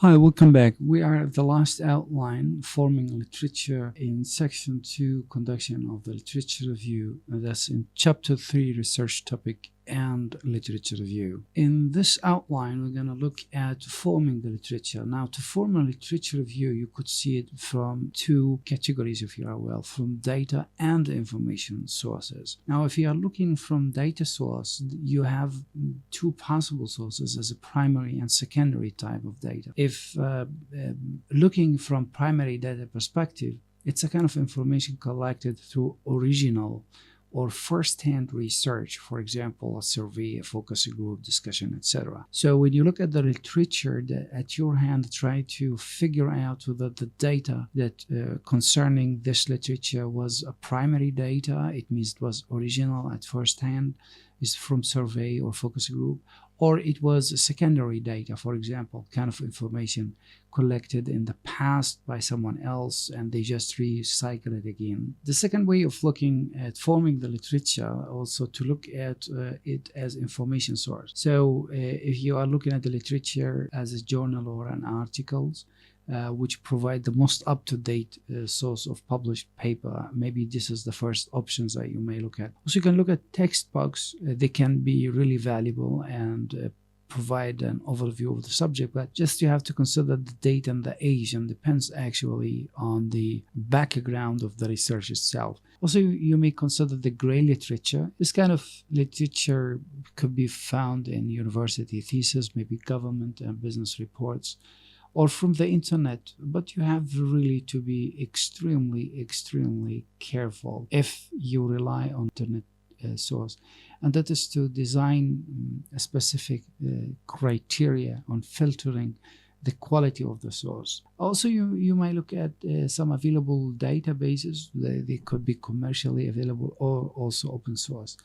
Hi, welcome back. We are at the last outline, forming literature, in section 2, conduction of the literature review. That's in chapter 3, research topic and literature review. In this outline, we're going to look at forming the literature. Now, to form a literature review, you could see it from two categories, if you are well, from data and information sources. Now, if you are looking from data source, you have two possible sources as a primary and secondary type of data. If looking from primary data perspective, it's a kind of information collected through original or first-hand research, for example, a survey, a focus group, discussion, etc. So when you look at the literature at your hand, try to figure out whether the data that concerning this literature was a primary data, it means it was original at first hand, is from survey or focus group, or it was secondary data, for example, kind of information collected in the past by someone else and they just recycle it again. The second way of looking at forming the literature, also to look at it as information source. So if you are looking at the literature as a journal or an articles, which provide the most up-to-date source of published paper. Maybe this is the first options that you may look at. Also, you can look at textbooks. They can be really valuable and provide an overview of the subject, but just you have to consider the date and the age, and depends actually on the background of the research itself. Also, you may consider the gray literature. This kind of literature could be found in university thesis, maybe government and business reports, or from the internet, but you have really to be extremely careful if you rely on internet source, and that is to design a specific criteria on filtering the quality of the source. Also, you might look at some available databases. They could be commercially available or also open source.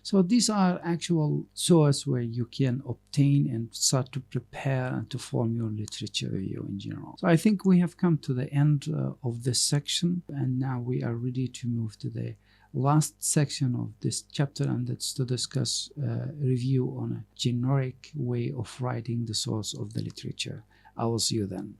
So these are actual sources where you can obtain and start to prepare and to form your literature review in general. So I think we have come to the end of this section, and now we are ready to move to the last section of this chapter, and that's to discuss review on a generic way of writing the source of the literature. I will see you then.